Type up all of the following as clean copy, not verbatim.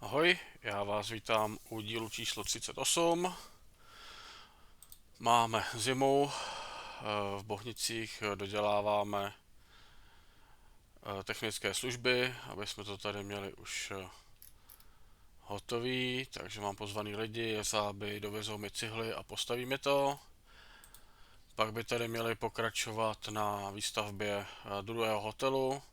Ahoj, já vás vítám u dílu číslo 38. Máme zimu, v Bohnicích doděláváme technické služby, aby jsme to tady měli už hotový, takže mám pozvaný lidi, aby dovezou mi cihly a postaví mi to. Pak by tady měli pokračovat na výstavbě druhého hotelu,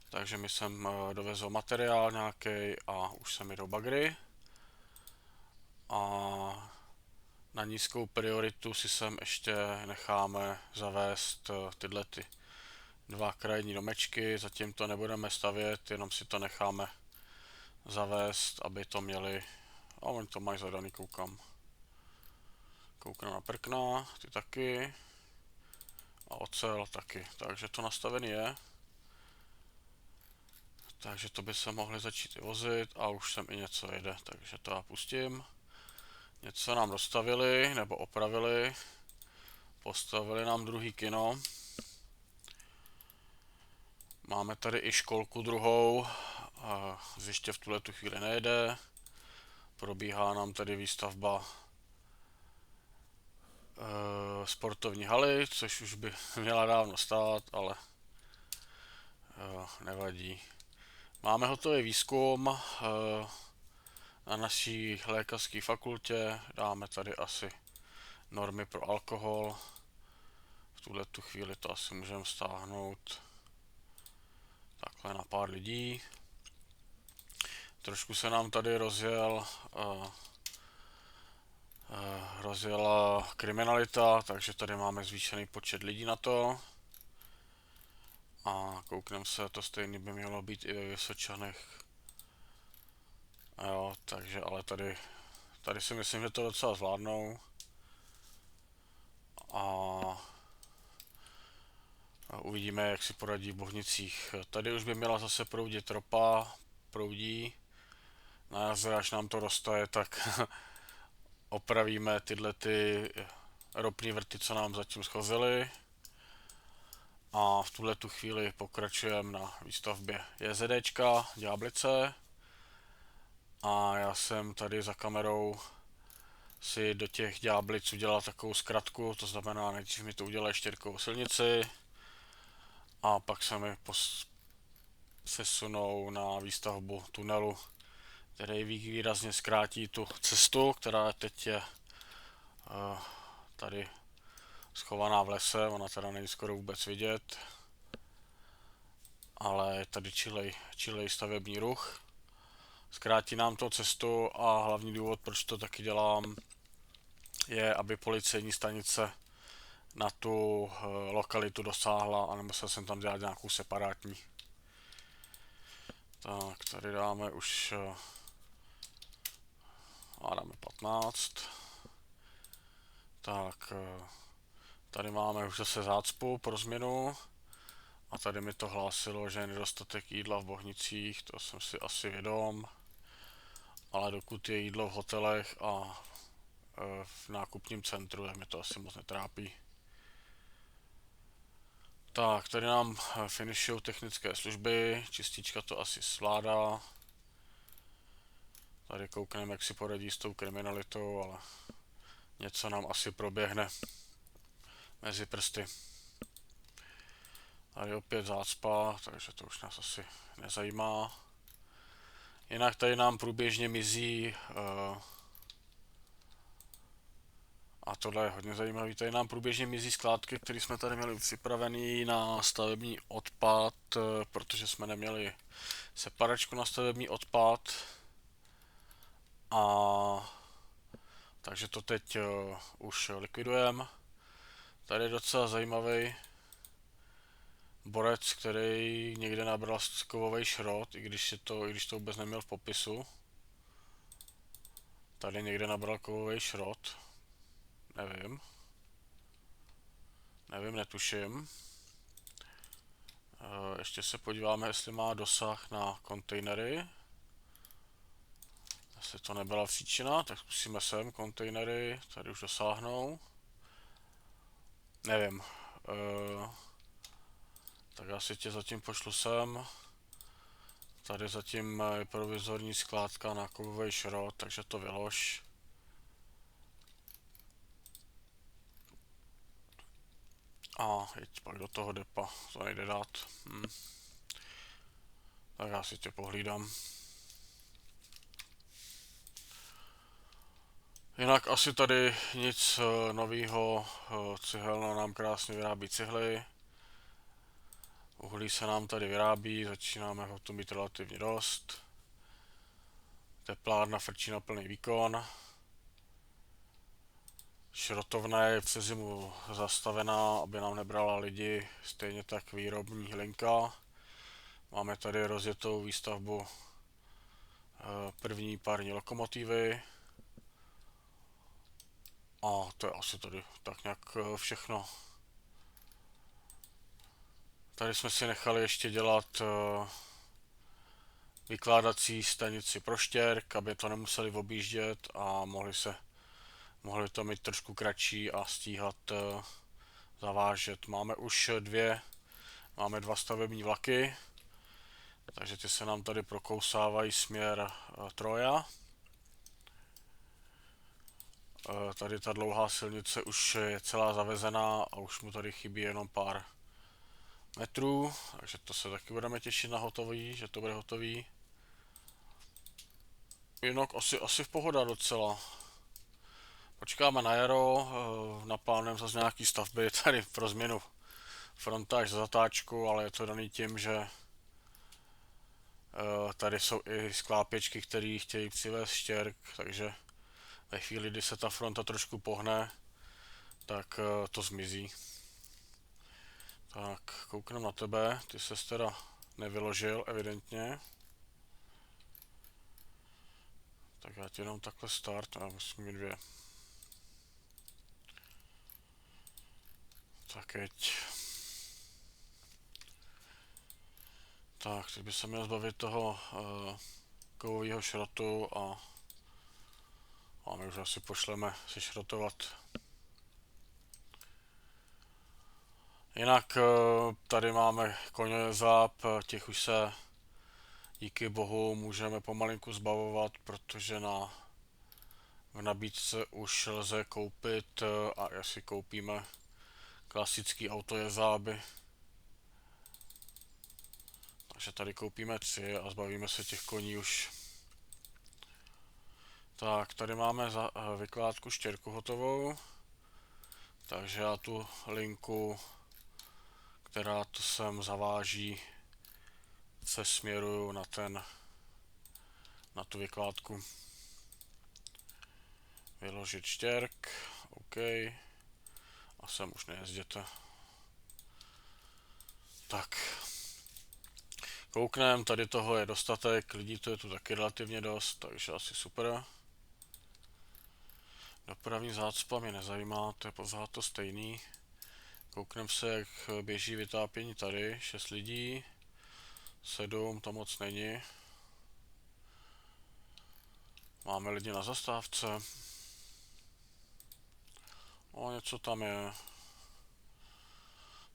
takže mi sem dovezou materiál nějaký a už sem jdou bagry. A na nízkou prioritu si sem ještě necháme zavést tyhle ty dva krajní domečky, zatím to nebudeme stavět, jenom si to necháme zavést, aby to měli, a oni to mají zadaný, koukám. Kouknu na prkna, ty taky, a ocel taky, takže to nastavený je. Takže to by se mohli začít i vozit a už sem i něco jede, takže to já pustím. Něco nám dostavili, nebo opravili, postavili nám druhý kino. Máme tady i školku druhou, ještě v tuhle tu chvíli nejede. Probíhá nám tady výstavba sportovní haly, což už by měla dávno stát, ale nevadí. Máme hotový výzkum na naší lékařské fakultě, dáme tady asi normy pro alkohol. V tuhle tu chvíli to asi můžeme stáhnout takhle na pár lidí. Trošku se nám tady rozjela kriminalita, takže tady máme zvýšený počet lidí na to. A koukneme se, to stejný by mělo být i ve Vysočanech. Jo, takže ale tady si myslím, že to docela zvládnou. A uvidíme, jak si poradí v Bohnicích. Tady už by měla zase proudit ropa, proudí. Na jaře, až nám to roztaje, tak opravíme tyhle ty ropný vrty, co nám zatím schozily. A v tuhle tu chvíli pokračujeme na výstavbě JZDčka, Ďáblice. A já jsem tady za kamerou si do těch Ďáblic udělal takovou zkratku, to znamená, nejdřív mi to udělají štěrkovou silnici a pak se mi přesunou na výstavbu tunelu, který výrazně zkrátí tu cestu, která teď je tady schovaná v lese, ona teda není skoro vůbec vidět, ale je tady čilej stavební ruch. Zkrátí nám to cestu a hlavní důvod, proč to taky dělám, je, aby policejní stanice na tu lokalitu dosáhla a nemusel jsem tam dělat nějakou separátní. Tak, tady dáme už a dáme 15. Tak, tady máme už zase zácpu pro změnu. A tady mi to hlásilo, že je nedostatek jídla v Bohnicích, to jsem si asi vědom. Ale dokud je jídlo v hotelech a v nákupním centru, tak mě to asi moc netrápí. Tak, tady nám finishují technické služby, čistička to asi zvládá. Tady koukneme, jak si poradí s tou kriminalitou, ale něco nám asi proběhne mezi prsty. Tady opět zácpa, takže to už nás asi nezajímá. Jinak tady nám průběžně mizí, a tohle je hodně zajímavé, tady nám průběžně mizí skládky, které jsme tady měli připravený na stavební odpad, protože jsme neměli separačku na stavební odpad. A takže to teď už likvidujeme. Tady je docela zajímavý borec, který někde nabral kovový šrot, i když to vůbec neměl v popisu. Tady někde nabral kovový šrot. Nevím, netuším. Ještě se podíváme, jestli má dosah na kontejnery. Jestli to nebyla příčina, tak zkusíme sem kontejnery, tady už dosáhnou. Nevím. Tak já si tě zatím pošlu sem. Tady zatím je provizorní skládka na kovový šrot, takže to vylož. A jeď pak do toho depa, to nejde dát. Tak já si tě pohlídám. Jinak asi tady nic novýho, cihelna nám krásně vyrábí cihly. Uhlí se nám tady vyrábí, začínáme ho to mít relativně dost. Teplárna frčí na plný výkon. Šrotovna je přes zimu zastavená, aby nám nebrala lidi, stejně tak výrobní linka. Máme tady rozjetou výstavbu první pární lokomotivy. A to je asi tady tak nějak všechno. Tady jsme si nechali ještě dělat vykládací stanici pro štěrk, aby to nemuseli objíždět a mohli to mít trošku kratší a stíhat zavážet. Máme dva stavební vlaky, takže ty se nám tady prokousávají směr Troja. Tady ta dlouhá silnice už je celá zavezená a už mu tady chybí jenom pár metrů, takže to se taky budeme těšit na hotový, že to bude hotový. Jinak asi v pohoda docela. Počkáme na jaro, naplánujeme zase nějaký stavby tady pro změnu frontáž za zatáčku, ale je to daný tím, že tady jsou i sklápěčky, které chtějí přivést štěrk, takže ve chvíli, kdy se ta fronta trošku pohne, tak to zmizí. Tak, kouknem na tebe, ty ses teda nevyložil, evidentně. Tak já ti jenom takhle start, a musím mít dvě. Tak jeď. Tak, teď by se měl zbavit toho kovového šrotu a my už asi pošleme si šrotovat. Jinak tady máme koňojezáp, těch už se díky bohu můžeme pomalinku zbavovat, protože v nabídce už lze koupit a jestli koupíme klasický autojezáby. Takže tady koupíme 3 a zbavíme se těch koní už. Tak, tady máme vykládku štěrku hotovou. Takže já tu linku, která to sem zaváží, se směruju na tu vykládku. Vyložit štěrk, OK. A sem už nejezděte. Tak. Kouknem, tady toho je dostatek, lidí to je tu taky relativně dost, takže asi super. Dopravní zácpa mě nezajímá, to je pořád to stejný. Kouknem se, jak běží vytápění tady, 6 lidí, 7, to moc není. Máme lidi na zastávce. O, něco tam je.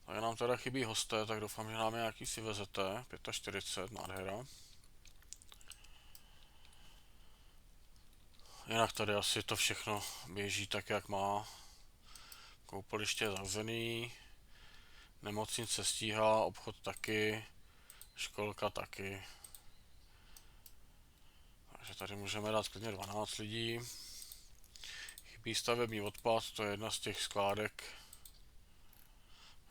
Tady nám teda chybí hosté, tak doufám, že nám nějaký si vezete. 45, nádhera. Jinak tady asi to všechno běží tak, jak má. Koupaliště je zavřený. Nemocnice stíhá, obchod taky. Školka taky. Takže tady můžeme dát klidně 12 lidí. Chybí stavební odpad, to je jedna z těch skládek.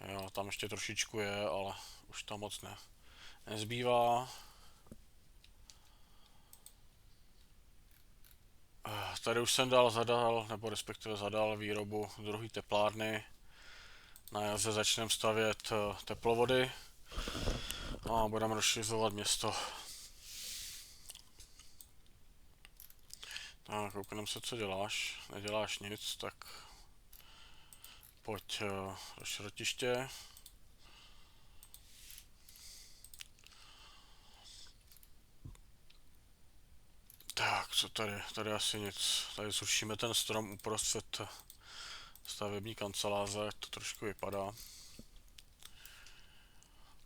Jo, tam ještě trošičku je, ale už tam moc nezbývá. Tady už jsem zadal, nebo respektive zadal výrobu druhé teplárny. Na jaře začneme stavět teplovody a budeme rozšiřovat město. Tak, koukneme se, co děláš. Neděláš nic, tak pojď do šrotiště. Tak, co tady? Tady asi nic. Tady zrušíme ten strom uprostřed stavební kanceláře, jak to trošku vypadá.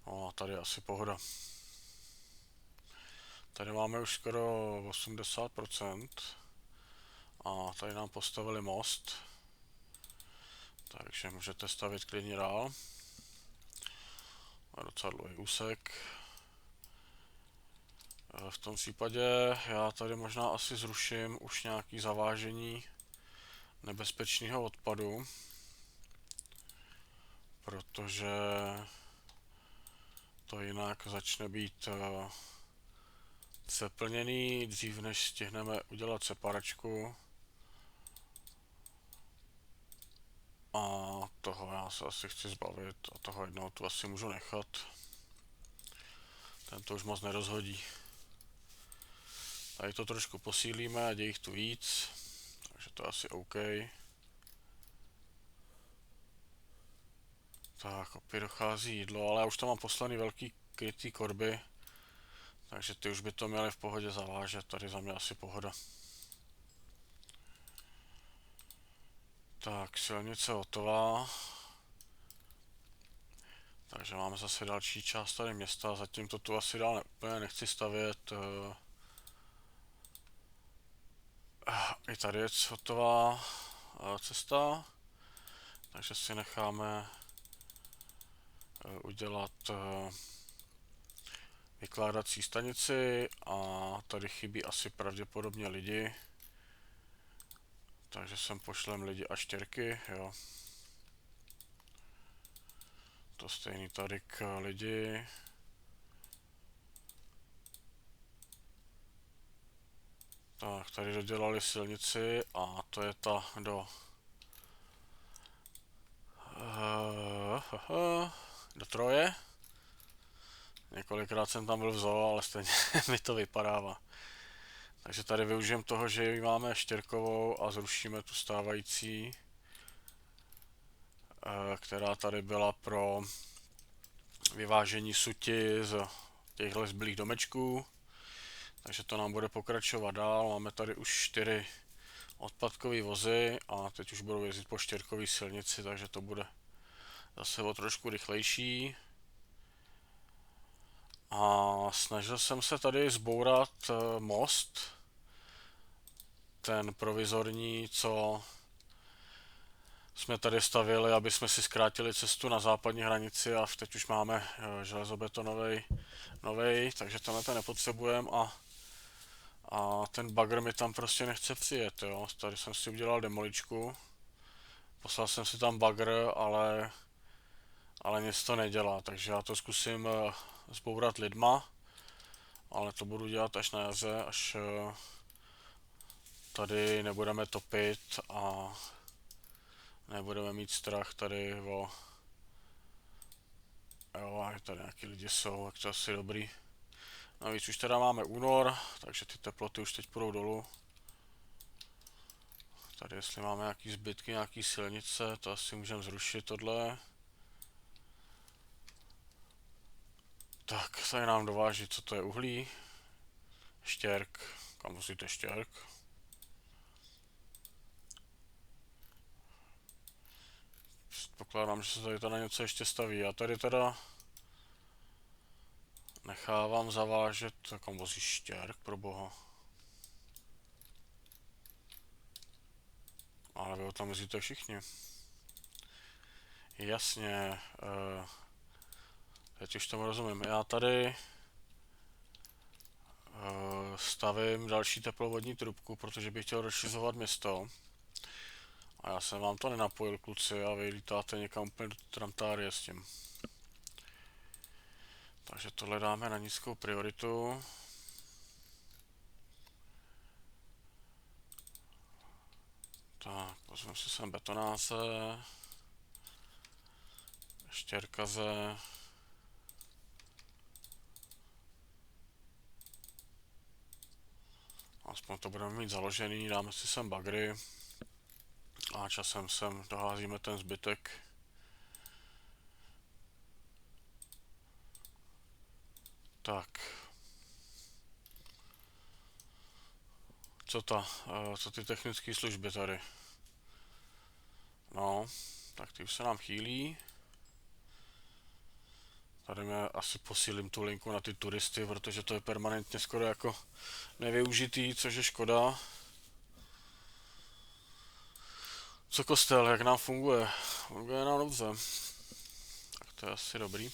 No a tady asi pohoda. Tady máme už skoro 80% a tady nám postavili most, takže můžete stavit klidně dál. Je docela dlouhý úsek. V tom případě já tady možná asi zruším už nějaký zavážení nebezpečného odpadu, protože to jinak začne být přeplněný dřív, než stihneme udělat separačku. A toho já se asi chci zbavit a toho jednoho tu asi můžu nechat. Ten to už moc nerozhodí. Tady to trošku posílíme, ať je jich tu víc, takže to je asi OK. Tak, opět dochází jídlo, ale já už tam mám poslaný velký krytý korby, takže ty už by to měly v pohodě zavážet, tady za mě asi pohoda. Tak, silnice hotová. Takže máme zase další část tady města, zatím to tu asi dál úplně nechci stavět. I tady je hotová cesta, takže si necháme udělat vykládací stanici a tady chybí asi pravděpodobně lidi, takže sem pošlem lidi a štěrky, jo. To stejný tady k lidi. Tak, tady dodělali silnici a to je ta do Troje. Několikrát jsem tam byl v zoo, ale stejně mi to vypadává. Takže tady využijeme toho, že ji máme štěrkovou a zrušíme tu stávající, která tady byla pro vyvážení suti z těchto zbylých domečků. Takže to nám bude pokračovat dál. Máme tady už 4 odpadkové vozy a teď už budou jezdit po štěrkové silnici, takže to bude zase o trošku rychlejší. A snažil jsem se tady zbourat most, ten provizorní, co jsme tady stavěli, aby jsme si zkrátili cestu na západní hranici a teď už máme železobetonový novej, takže tenhle ten nepotřebujeme a ten bagr mi tam prostě nechce přijet, jo. Tady jsem si udělal demoličku, poslal jsem si tam bagr, ale nic to nedělá, takže já to zkusím zbourat lidma, ale to budu dělat až na jaře, až tady nebudeme topit a nebudeme mít strach tady o... Jo, a tady nějaký lidi jsou, tak to asi dobrý. Navíc už teda máme únor, takže ty teploty už teď půjdou dolů. Tady jestli máme nějaký zbytky, nějaký silnice, to asi můžeme zrušit tohle. Tak, tady nám dováží, co to je uhlí. Štěrk, kam musíte štěrk? Předpokládám, že se tady teda něco ještě staví. Já tady teda nechávám zavážet, kam vozí štěrk, pro boha. Ale vy ho tam vozíte všichni. Jasně, teď už tomu rozumím. Já tady stavím další teplovodní trubku, protože bych chtěl rozšiřovat město. A já jsem vám to nenapojil, kluci, a vy lítáte někam úplně do Trantárie s tím. Takže tohle dáme na nízkou prioritu. Tak, pozveme si sem betonáře, štěrkaře. Aspoň to budeme mít založený, dáme si sem bagry a časem sem doházíme ten zbytek. Tak. Co ty technické služby tady? No, tak ty už se nám chýlí. Tady mě asi posílím tu linku na ty turisty, protože to je permanentně skoro jako nevyužitý, což je škoda. Co kostel, jak nám funguje? Funguje nám dobře. Tak to je asi dobrý.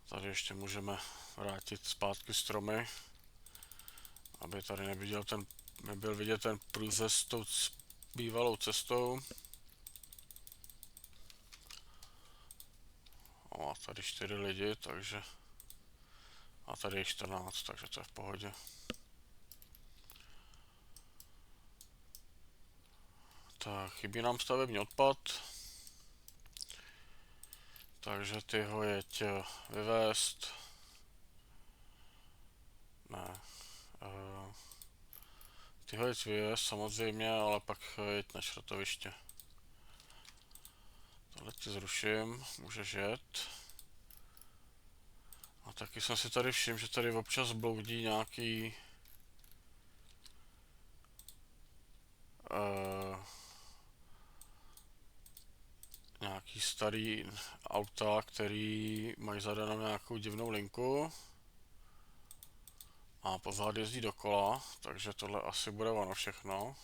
Tady ještě můžeme vrátit zpátky stromy, aby tady nebyl vidět ten průřez tou bývalou cestou. A tady 4 lidi, takže... A tady je 14, takže to je v pohodě. Tak, chybí nám stavební odpad. Takže ty ho jeď vyvést. Ne. Ty ho jeď vyvést samozřejmě, ale pak jeď na šrotoviště. Tohle ti zruším, můžeš jet. A taky jsem si tady všiml, že tady občas bloudí nějaký nějaký starý auta, který mají zadanou nějakou divnou linku a pořád jezdí dokola, takže tohle asi bude ono všechno.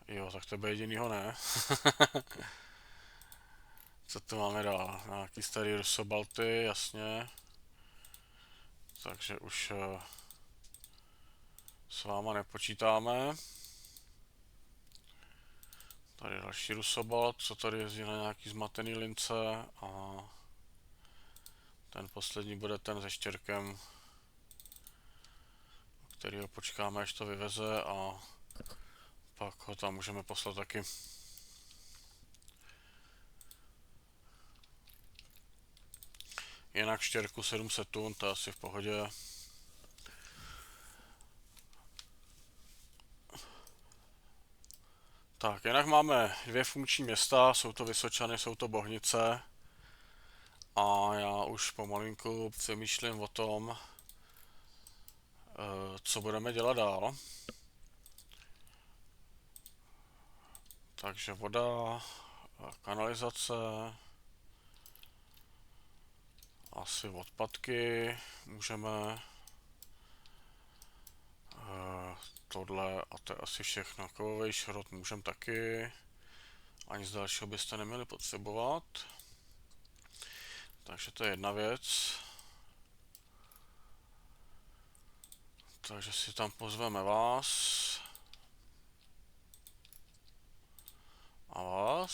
Jo, tak tebe jedinýho ne. Co tu máme dál? Nějaký starý Rusobalty, jasně. Takže už s váma nepočítáme. Tady další Rusobalt, co tady jezdí na nějaký zmatený lince a ten poslední bude ten se štěrkem, kterýho počkáme, až to vyveze a pak ho tam můžeme poslat taky. Jinak štěrku 700 tun, to je asi v pohodě. Tak, jinak máme 2 funkční města, jsou to Vysočany, jsou to Bohnice. A já už pomalinku přemýšlím o tom, co budeme dělat dál. Takže voda, kanalizace, asi odpadky můžeme, tohle a to je asi všechno. Kovový šrot můžeme taky, ani z dalšího byste neměli potřebovat. Takže to je jedna věc. Takže si tam pozveme vás. A vás.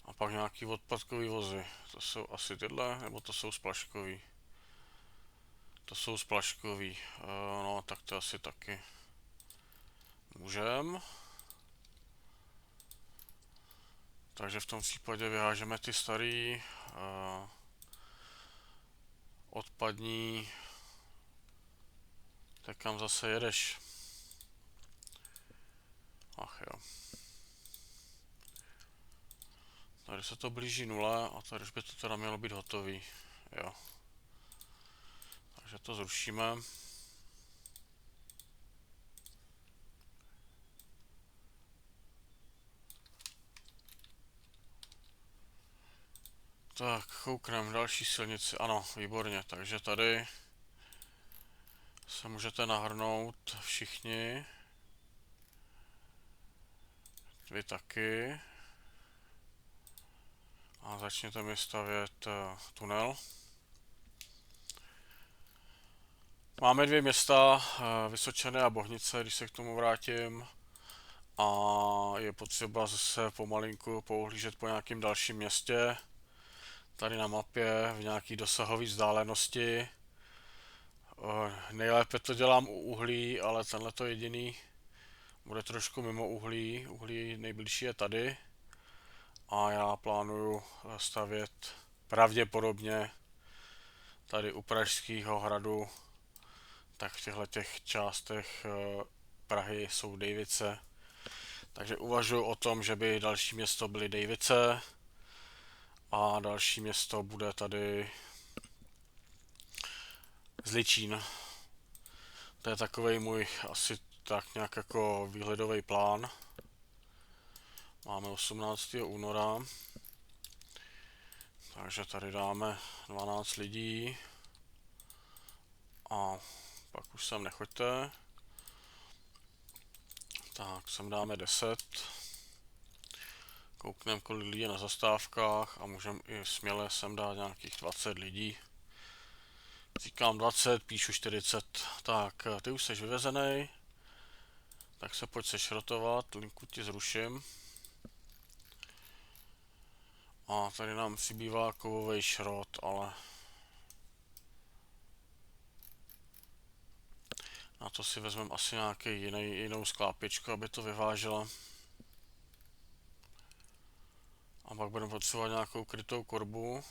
A pak nějaký odpadkový vozy. To jsou asi tyhle, nebo to jsou splaškový? To jsou splaškový. No, tak to asi taky. Můžem. Takže v tom případě vyhážeme ty starý odpadní. Tak kam zase jedeš? Ach jo. Tady se to blíží nule a tady už by to teda mělo být hotový. Jo. Takže to zrušíme. Tak, koukneme, další silnici, ano, výborně, takže tady se můžete nahrnout všichni. Vy taky. A začněte mi stavět tunel. Máme 2 města, Vysočany a Bohnice, když se k tomu vrátím. A je potřeba zase pomalinku pouhlížet po nějakým dalším městě. Tady na mapě v nějaký dosahové vzdálenosti. Nejlépe to dělám u uhlí, ale tenhle to jediný bude trošku mimo uhlí. Uhlí nejbližší je tady. A já plánuju stavět pravděpodobně tady u Pražského hradu. Tak v těchto těch částech Prahy jsou Dejvice. Takže uvažuji o tom, že by další město byly Dejvice. A další město bude tady Zličín. To je takovej můj asi tak nějak jako výhledový plán. Máme 18. února, takže tady dáme 12 lidí a pak už sem nechoďte. Tak, sem dáme 10. Koukneme, kolik lidí je na zastávkách a můžeme i směle sem dát nějakých 20 lidí. Říkám 20, píšu 40. Tak, ty už jsi vyvezený, tak se pojď sešrotovat, linku ti zruším. A tady nám přibývá kovový šrot, ale na to si vezmeme asi nějaký jinou sklápěčku, aby to vyvážela. A pak budeme potřebovat nějakou krytou korbu.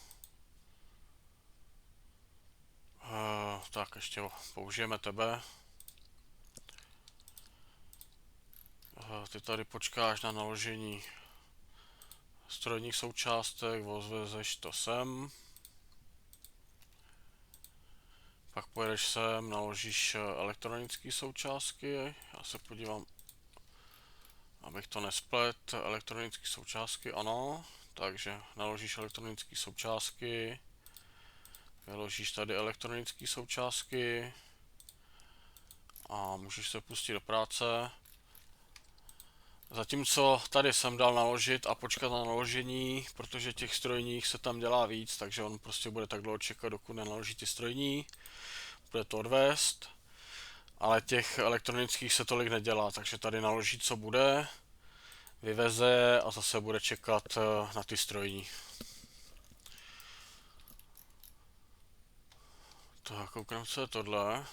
Tak ještě použijeme tebe. Ty tady počkáš na naložení strojních součástek, odvezeš to sem. Pak pojedeš sem, naložíš elektronické součástky. Já se podívám, abych to nesplet. Elektronické součástky, ano. Takže naložíš elektronické součástky. Vyložíš tady elektronické součástky. A můžeš se pustit do práce. Zatímco tady jsem dal naložit a počkat na naložení, protože těch strojních se tam dělá víc, takže on prostě bude tak dlouho čekat, dokud nenaloží ty strojní. Bude to odvést, ale těch elektronických se tolik nedělá, takže tady naloží, co bude, vyveze a zase bude čekat na ty strojní. Tak, koukneme, co je tohle.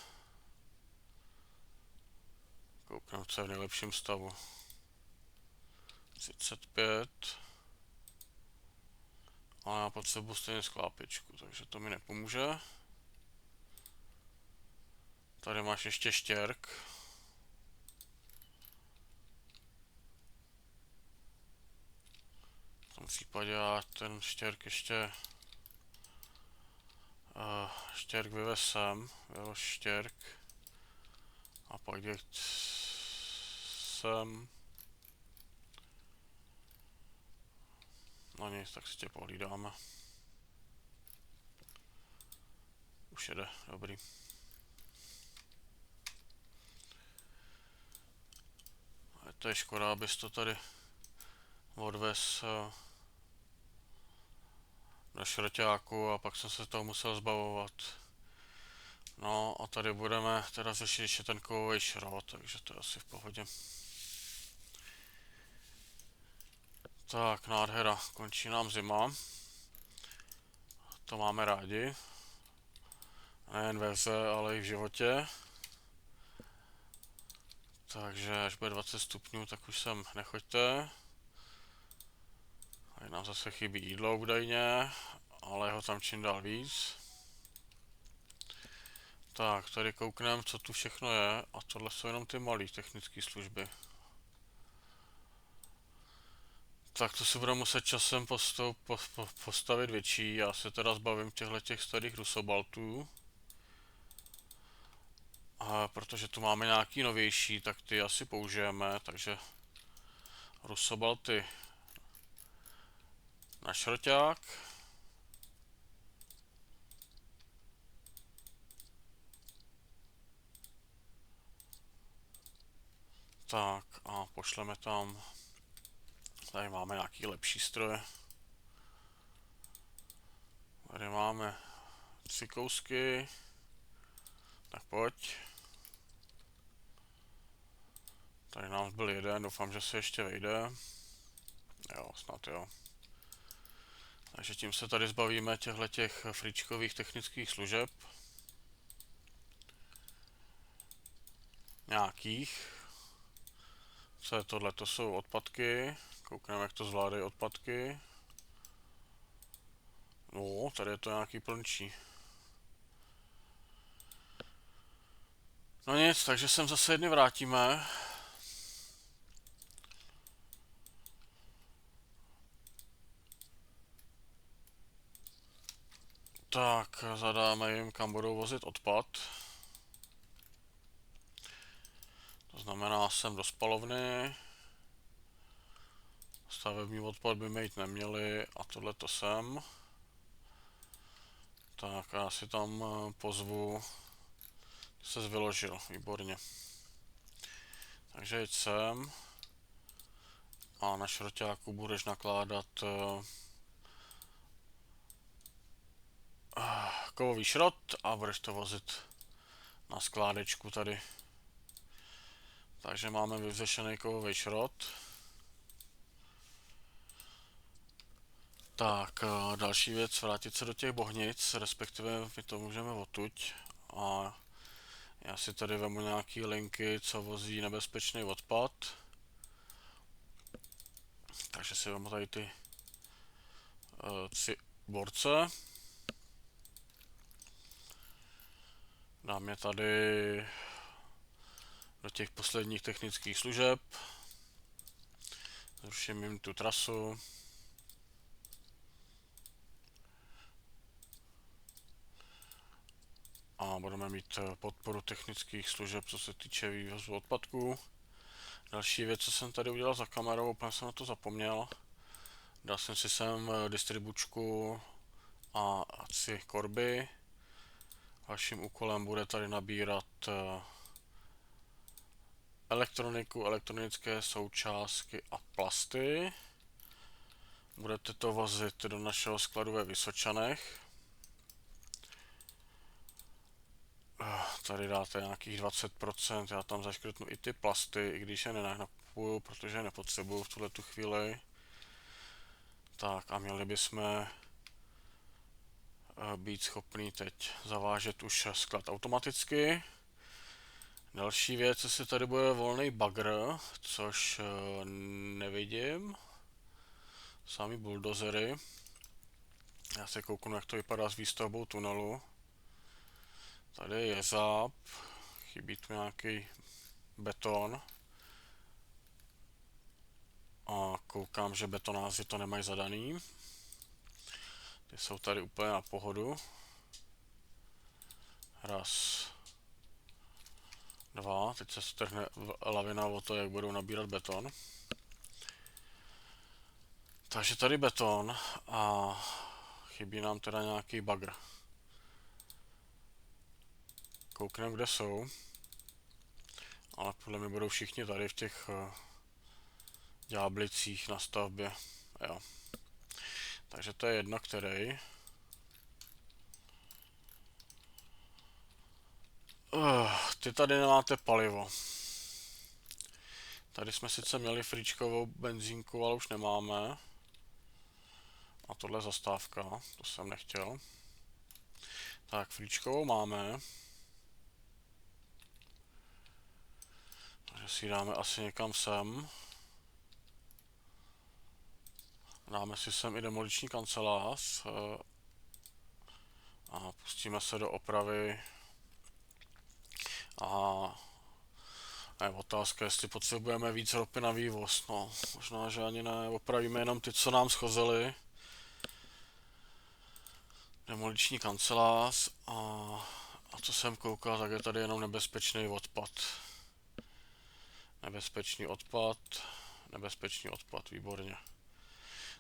Koukneme, co je v nejlepším stavu. 35. Ale já potřebuji stejně sklápičku, takže to mi nepomůže. Tady máš ještě štěrk. V tom případě já ten štěrk ještě štěrk vyvezem, vylož štěrk a pak jde sem. No nic, tak si tě pohlídáme. Už jede, dobrý. A to je škoda, abys to tady odvez do šroťáku a pak jsem se toho musel zbavovat. No a tady budeme teda řešit ještě ten kovový šrot, takže to je asi v pohodě. Tak, nádhera, končí nám zima. To máme rádi. Nejen ve hře, ale i v životě. Takže až bude 20 stupňů, tak už sem nechoďte. Tady nám zase chybí jídlo údajně, ale ho tam čím dál víc. Tak, tady koukneme, co tu všechno je, a tohle jsou jenom ty malé technické služby. Tak to si budeme muset časem postavit větší, já se teda zbavím těch starých rusobaltů. A protože tu máme nějaký novější, tak ty asi použijeme, takže rusobalty na šroťák. Tak a pošleme tam, tady máme nějaký lepší stroje. Tady máme 3 kousky, tak pojď. Tady nám zbyl jeden, doufám, že se ještě vejde. Jo, snad jo. Takže tím se tady zbavíme těch fričkových technických služeb. Nějakých. Co je tohle? To jsou odpadky. Koukneme, jak to zvládají odpadky. No, tady je to nějaký plnčí. No nic, takže sem zase jedny vrátíme. Tak, zadáme jim, kam budou vozit odpad. znamená sem do spalovny. Stavební odpad by mít neměli a tohle to sem. Tak a já si tam pozvu, se vyložil, výborně. Takže jď sem a na šroťáku budeš nakládat kovový šrot a budeš to vozit na skládečku tady. Takže máme vyvzešený kovový šrot. Tak, další věc, vrátit se do těch bohnic, respektive my to můžeme odtuď. A já si tady vemu nějaký linky, co vozí nebezpečný odpad. Takže si vemu tady ty 3 borce. Dám je tady do těch posledních technických služeb. Zruším jim tu trasu. A budeme mít podporu technických služeb, co se týče vývozu odpadků. Další věc, co jsem tady udělal za kamerou, úplně jsem na to zapomněl. Dal jsem si sem distribučku a 3 korby. Vaším úkolem bude tady nabírat elektroniku, elektronické součástky a plasty. Budete to vozit do našeho skladu ve Vysočanech. Tady dáte nějakých 20%, já tam zaškrtnu i ty plasty, i když je nenakupuju, protože je nepotřebuju v tuhletu chvíli. Tak a měli bychom být schopný teď zavážet už sklad automaticky. Další věc, jestli tady bude volný bagr, což nevidím. Sami buldozery. Já se kouknu, jak to vypadá s výstavbou tunelu. Tady je záp, chybí tu nějaký beton. A koukám, že betonáři to nemají zadaný. Ty jsou tady úplně na pohodu. Raz, dva, teď se strhne lavina o to, jak budou nabírat beton. Takže tady beton a chybí nám teda nějaký bagr. Koukneme, kde jsou. Ale podle mě budou všichni tady v těch ďáblicích na stavbě. Jo. Takže to je jedno, který. Ty tady nemáte palivo. Tady jsme sice měli fričkovou benzínku, ale už nemáme. A tohle je zastávka, to jsem nechtěl. Tak, fričkovou máme. Takže si ji dáme asi někam sem. Dáme si sem i demoliční kancelář. A pustíme se do opravy. A je otázka, jestli potřebujeme víc ropy na vývoz. No, možná, že ani ne. Opravíme jenom ty, co nám schozely. Demoliční kancelář a co jsem koukal, tak je tady jenom nebezpečný odpad. Nebezpečný odpad, výborně.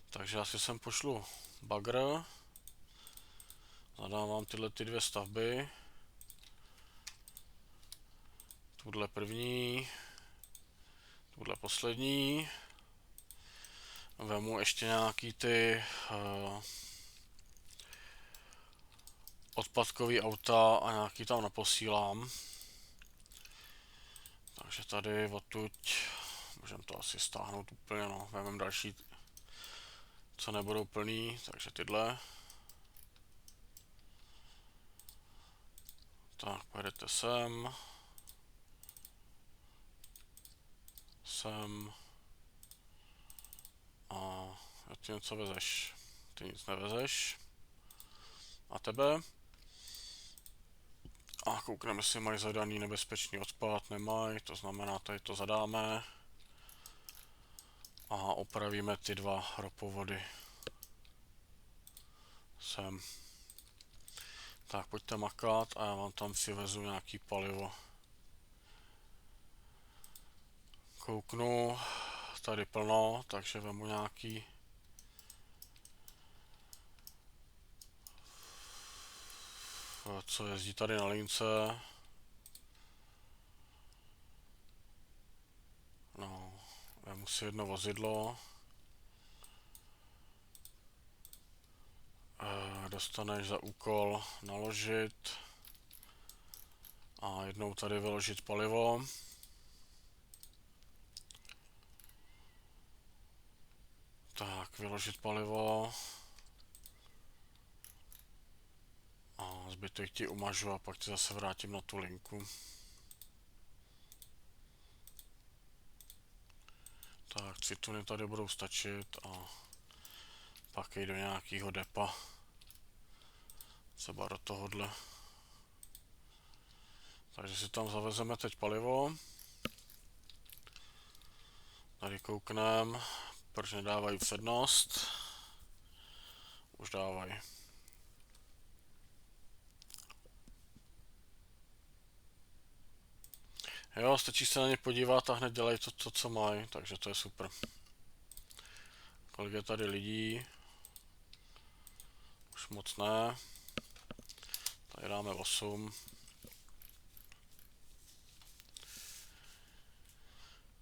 Takže já si sem pošlu bagr. Zadávám tyhle ty 2 stavby. Tuhle první. Tuhle poslední. Vemu ještě nějaký ty odpadkový auta a nějaký tam naposílám. Takže tady odtud můžeme to asi stáhnout úplně, no. Vememe další, co nebudou plný, takže tyhle. Tak, pojedete sem. Sem. A ty něco vezeš. Ty nic nevezeš. A tebe. A koukneme, jestli mají zadaný nebezpečný odpad. Nemají, to znamená, tady to zadáme. A opravíme ty 2 ropovody. Sem. Tak, pojďte makat a já vám tam přivezu nějaký palivo. Kouknu, tady plno, takže vemu nějaký. Co jezdí tady na lince. No, vemu si jedno vozidlo. Dostaneš za úkol naložit a jednou tady vyložit palivo. Tak, vyložit palivo. A zbytek ti umažu a pak ti zase vrátím na tu linku. Tak, 3 tuny tady budou stačit a pak jdu do nějakého depa. Třeba do tohohle. Takže si tam zavezeme teď palivo. Tady kouknem, proč nedávají přednost. Už dávají. Jo, stačí se na ně podívat a hned dělají to, co mají, takže to je super. Kolik je tady lidí? Už moc ne. Tady dáme 8.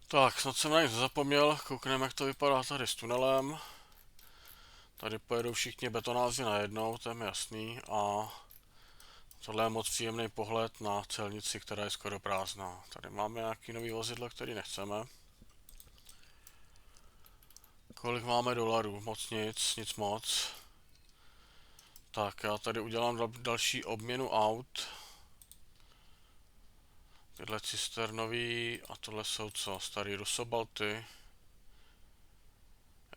Tak, snad jsem na nic nezapomněl, koukneme, jak to vypadá tady s tunelem. Tady pojedou všichni betonáři najednou, to je mi jasný, a tohle je moc příjemný pohled na celnici, která je skoro prázdná. Tady máme nějaký nový vozidlo, který nechceme. Kolik máme dolarů? Moc nic moc. Tak, já tady udělám další obměnu aut. Tyhle cisternový a tohle jsou co? Starý Rusobalty.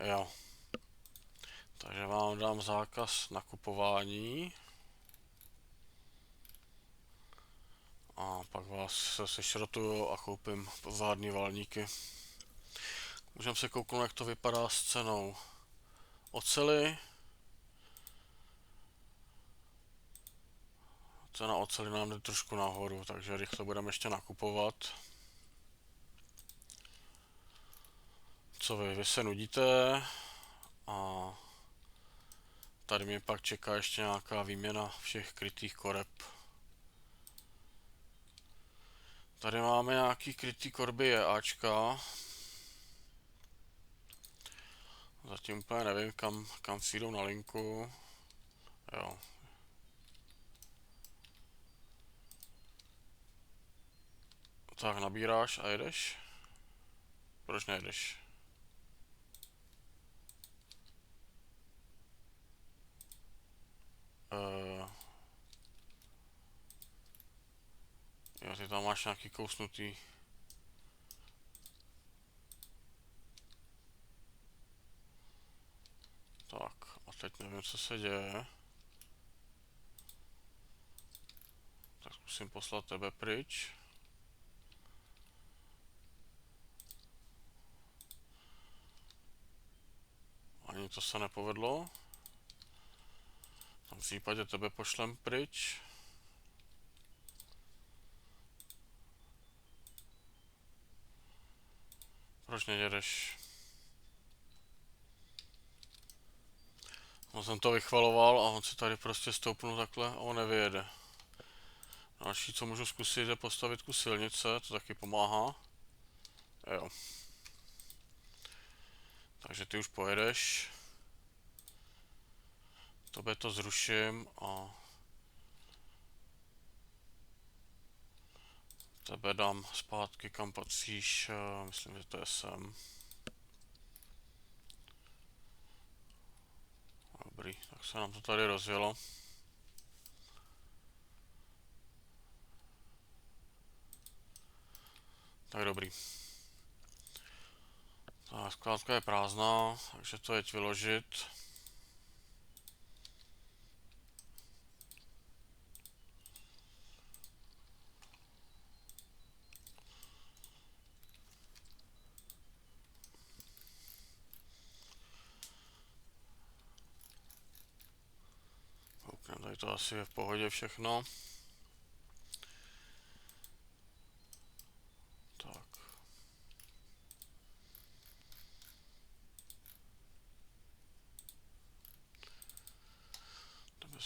Jo. Takže vám dám zákaz nakupování. A pak vás se sešrotuju a koupím pořádný valníky. Můžeme se kouknout, jak to vypadá s cenou oceli. Cena oceli nám jde trošku nahoru, takže rychle budeme ještě nakupovat. Co vy se nudíte a tady mě pak čeká ještě nějaká výměna všech krytých koreb. Tady máme nějaký krytý korby EAčka. Zatím úplně nevím, kam přijdou na linku. Jo. Tak nabíráš a jedeš? Proč nejedeš? Jo, ty tam máš nějaký kousnutý. Tak, a teď nevím, co se děje. Tak zkusím poslat tebe pryč. Ani to se nepovedlo. V tom případě tebe pošlem pryč. Proč nejedeš? On jsem to vychvaloval a on si tady prostě stoupnul takhle a on nevyjede. Další, co můžu zkusit, je postavit kus silnice, to taky pomáhá. Jo. Takže ty už pojedeš. Tobě to zruším a tebe dám zpátky, kam patříš, myslím, že to je sem. Dobrý, tak se nám to tady rozjelo. Tak dobrý. Ta skládka je prázdná, takže to jeď vyložit. Kouknem, tady to asi je v pohodě všechno. Tak.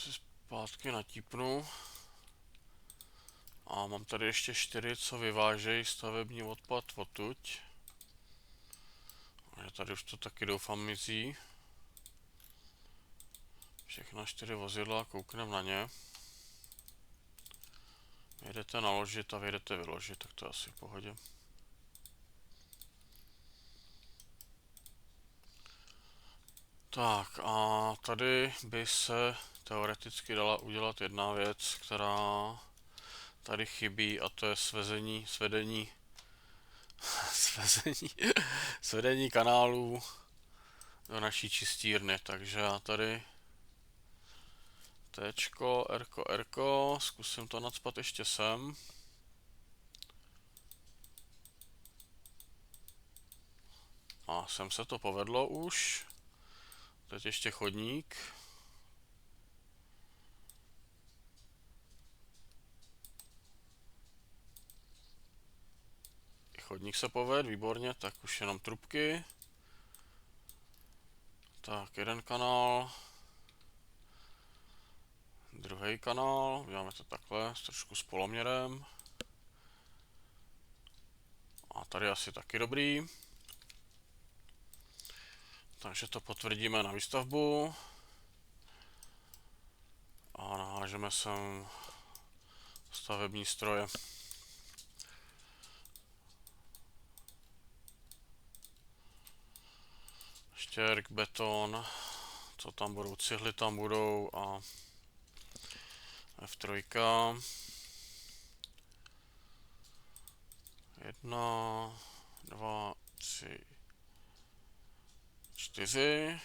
si zpátky natípnu. A mám tady ještě 4, co vyvážejí stavební odpad odtud. A tady už to taky doufám mizí. Všechna 4 vozidla, koukneme na ně. Jedete naložit a vyjedete vyložit, tak to je asi v pohodě. Tak a tady by se teoreticky dala udělat jedna věc, která tady chybí, a to je svedení kanálů do naší čistírny. Takže já tady Tčko, Rko, Rko, zkusím to nacpat ještě sem. A sem se to povedlo už. Teď ještě chodník. Chodník se povedl, výborně, tak už jenom trubky. Tak, jeden kanál. Druhý kanál, uděláme to takhle, trošku s poloměrem. A tady asi taky dobrý. Takže to potvrdíme na výstavbu. A nahážeme sem stavební stroje. Štěrk, beton, co tam budou, cihly tam budou a F3. 1, 2, 3, 4.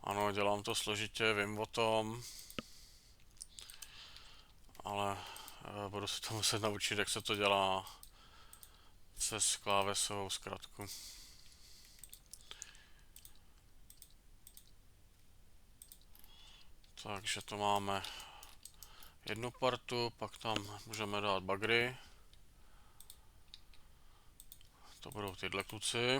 Ano, dělám to složitě, vím o tom. Ale budu se to muset naučit, jak se to dělá přes klávesovou zkratku. Takže to máme jednu partu, pak tam můžeme dát bagry. To budou tyhle kluci.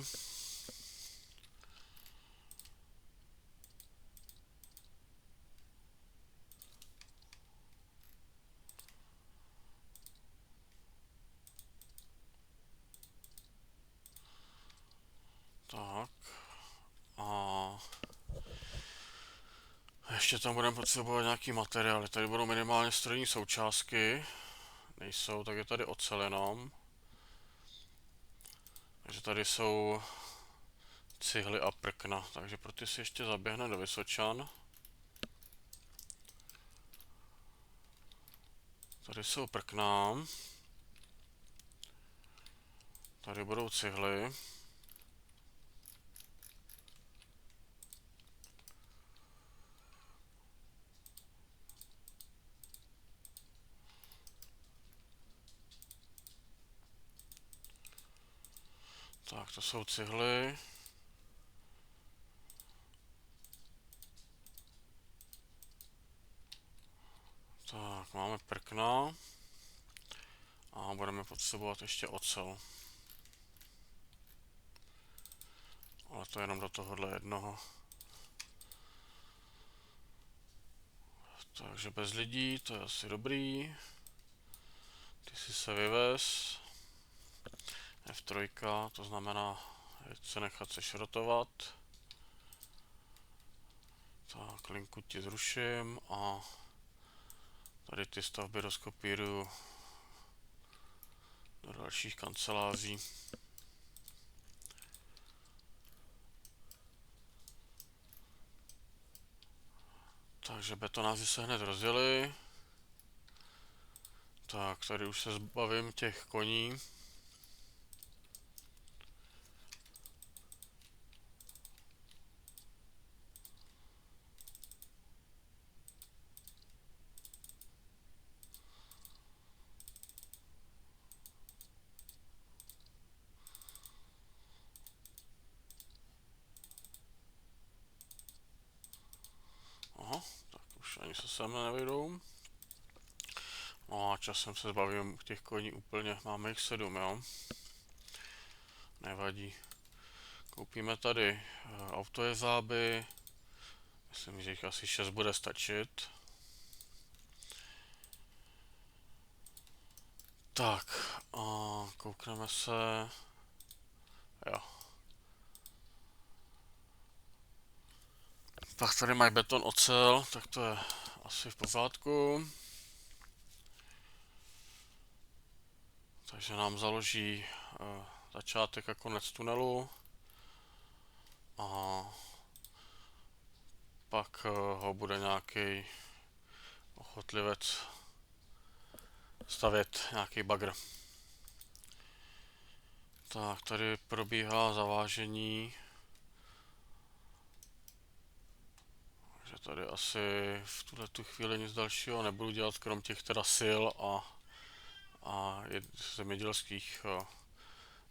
Tak. A ještě tam budeme potřebovat nějaký materiály. Tady budou minimálně strojní součástky. Nejsou, tak je tady ocel jenom. Takže tady jsou cihly a prkna. Takže pro ty si ještě zaběhne do Vysočan. Tady jsou prkna. Tady budou cihly. Tak, to jsou cihly. Tak, máme prkna. A budeme potřebovat ještě ocel. Ale to jenom do tohohle jednoho. Takže bez lidí, to je asi dobrý. Ty si se vyvez. F3, to znamená se nechat sešrotovat. Tak, linku ti zruším a tady ty stavby rozkopíruju do dalších kanceláří. Takže betonáři se hned rozjeli. Tak, tady už se zbavím těch koní. Aha, tak už ani se sem nevejdou. No a časem se zbavím těch koní úplně, máme jich 7, jo. Nevadí. Koupíme tady autojezáby, Myslím, že jich asi 6 bude stačit. Tak, a koukneme se. Jo. Pak tady mají beton, ocel, tak to je asi v pořádku. Takže nám založí začátek a konec tunelu. A pak ho bude nějaký ochotlivec stavět, nějaký bagr. Tak, tady probíhá zavážení. Takže tady asi v tuhletu chvíli nic dalšího nebudu dělat, krom těch teda sil a zemědělských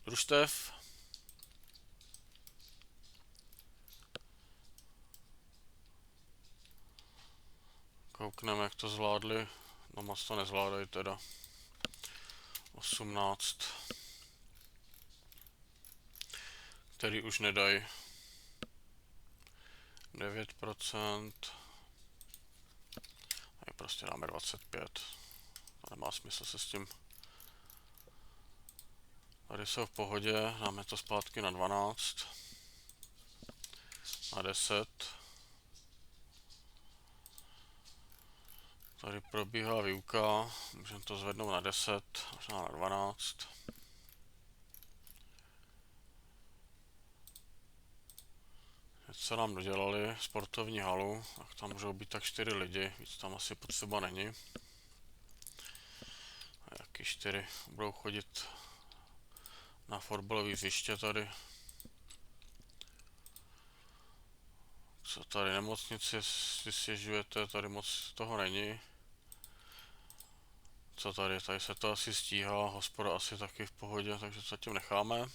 družstev. Koukneme, jak to zvládli. No moc to nezvládají teda. 18. Který už nedají. 9%. A prostě dáme 25. To nemá smysl se s tím. Tady jsou v pohodě, dáme to zpátky na 12. Na 10. Tady probíhá výuka, můžeme to zvednout na 10, možná na 12. Co nám dodělali, sportovní halu, tak tam můžou být tak 4 lidi, víc tam asi potřeba není. A jaký 4 budou chodit na fotbalový hřiště tady. Co tady, nemocnici si stěžujete, tady moc toho není. Co tady, tady se to asi stíhá, hospoda asi taky v pohodě, takže to zatím necháme.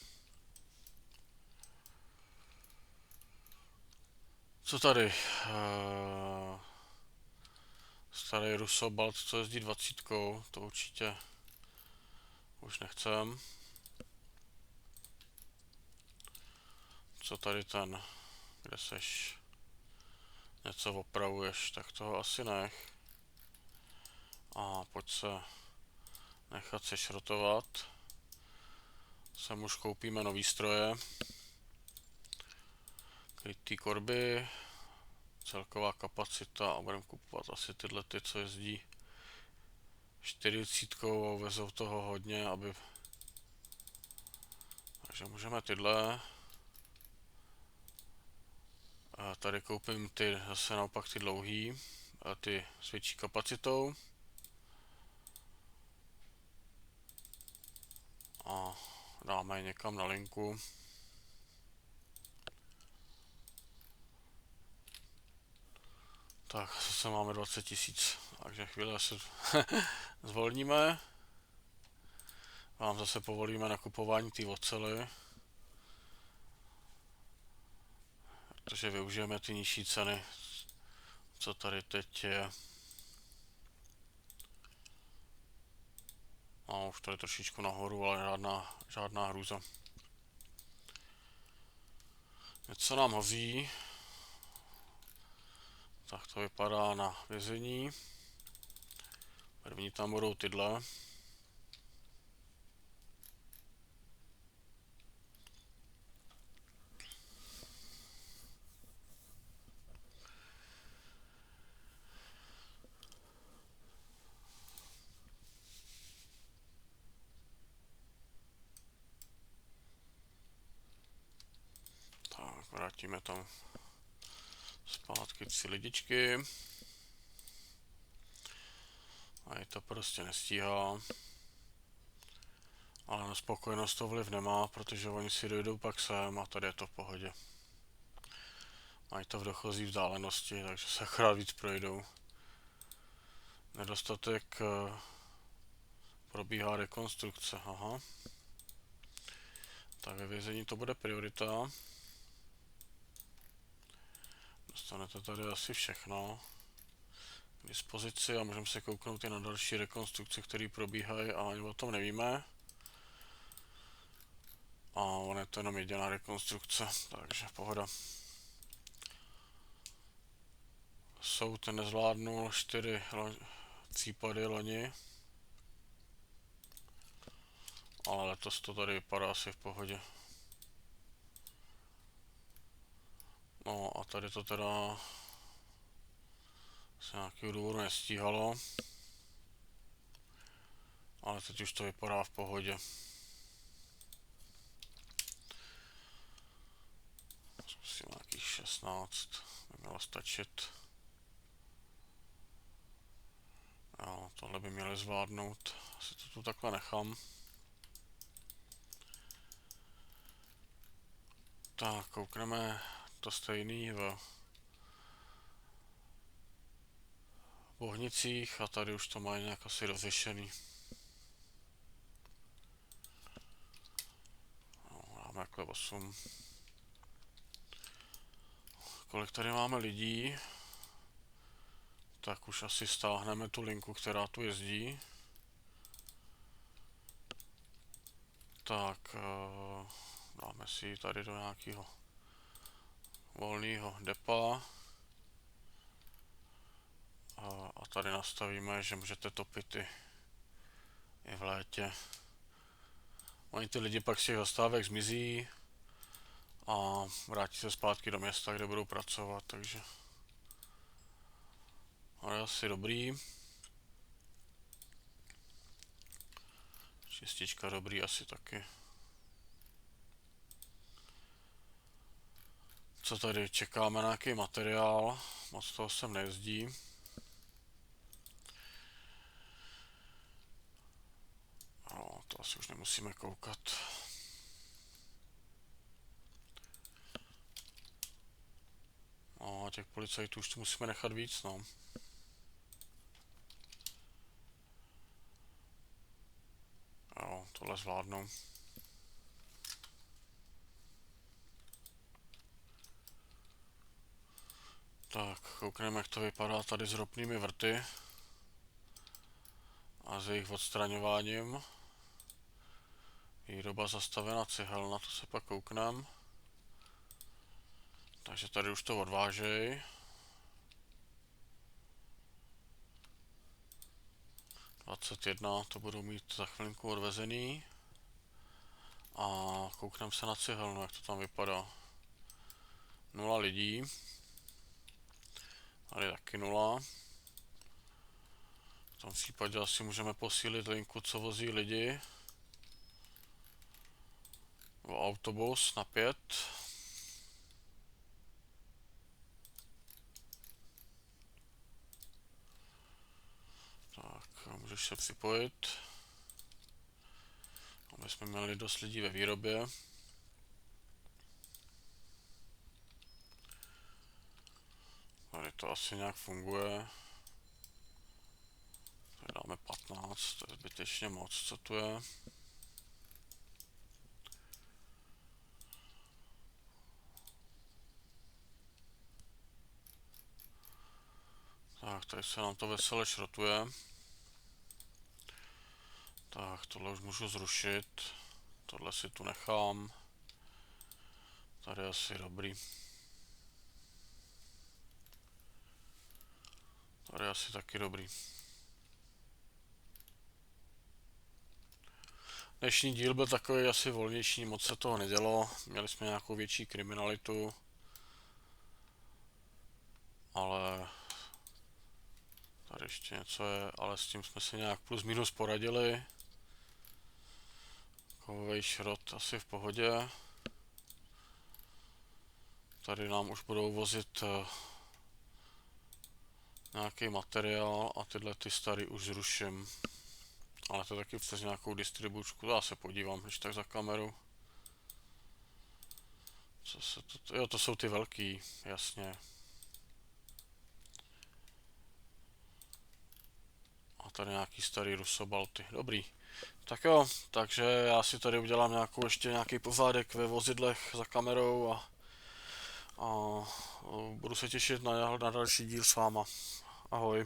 Co tady? Starý Rusobalt, co jezdí 20, to určitě už nechcem. Co tady ten, kde seš? Něco opravuješ, tak toho asi nech. A pojď se nechat sešrotovat. Sem už koupíme nový stroje. Krytý korby. Celková kapacita a budeme kupovat asi tyhle ty, co jezdí 40 a vezou toho hodně, aby... Takže můžeme tyhle. A tady koupím ty zase naopak ty dlouhý, a ty s větší kapacitou. A dáme je někam na linku. Tak, zase máme 20 000, takže chvíli se zvolníme. Vám zase povolíme nakupování té ocely, protože využijeme ty nižší ceny, co tady teď je. A už tady trošičku nahoru, ale žádná hrůza. Něco nám hoří. Tak to vypadá na vězení. První tam budou tyhle. Tak, vrátíme tam zpátky 3 lidičky. A je to prostě nestíhá. Ale na spokojenost to vliv nemá, protože oni si dojdou pak sem a tady je to v pohodě. Mají to v dochozí vzdálenosti, takže se akorát víc projdou. Nedostatek probíhá rekonstrukce, aha. Tak ve vězení to bude priorita. Dostanete tady asi všechno k dispozici a můžeme se kouknout i na další rekonstrukce, které probíhají a ani o tom nevíme. A on je to jenom jediná rekonstrukce, takže pohoda. Soud nezvládnul 4 případy loni, ale letos to tady vypadá asi v pohodě. No a tady to teda se nějakého důvodu nestíhalo, ale teď už to vypadá v pohodě. Zkusím nějakých 16, by mělo stačit. Jo, tohle by měli zvládnout, asi to tu takhle nechám. Tak, koukneme to stejný v Bohnicích a tady už to mají nějak asi rozřešený. No, dáme takhle 8. Kolik tady máme lidí? Tak už asi stáhneme tu linku, která tu jezdí. Tak, dáme si ji tady do nějakého volného depa. A tady nastavíme, že můžete topit i v létě. Oni ty lidi pak z těch zastávek zmizí a vrátí se zpátky do města, kde budou pracovat, takže ale asi dobrý. Čistička dobrý asi taky. Co tady čekáme na nějaký materiál, moc toho sem nejezdí. No, to asi už nemusíme koukat. No, těch policajtů už tu musíme nechat víc, no. Jo, tohle zvládnu. Tak, koukneme, jak to vypadá tady s ropnými vrty a s jejich odstraňováním. Výroba zastavena cihel, na to se pak koukneme. Takže tady už to odvážej. (21) to budou mít za chvilinku odvezený. A koukneme se na cihelnu, jak to tam vypadá. 0 lidí. Tady taky 0. V tom případě asi můžeme posílit linku, co vozí lidi. O autobus na 5. Tak, můžeš se připojit. Aby jsme měli dost lidí ve výrobě. Tady to asi nějak funguje. Tady dáme 15, to je zbytečně moc, co tu je. Tak, tady se nám to vesele šrotuje. Tak, tohle už můžu zrušit. Tohle si tu nechám. Tady je asi dobrý. Tady je asi taky dobrý. Dnešní díl byl takový asi volnější, moc se toho nedělo. Měli jsme nějakou větší kriminalitu. Ale tady ještě něco je, ale s tím jsme se nějak plus minus poradili. Kovový šrot asi v pohodě. Tady nám už budou vozit nějaký materiál a tyhle ty starý už zruším. Ale to taky přes nějakou distribučku, já se podívám, když tak za kameru. Co se to, jo, to jsou ty velký, jasně. A tady nějaký starý rusobalty, dobrý. Tak jo, takže já si tady udělám ještě nějaký pořádek ve vozidlech za kamerou a budu se těšit na další díl s váma. Ahoj.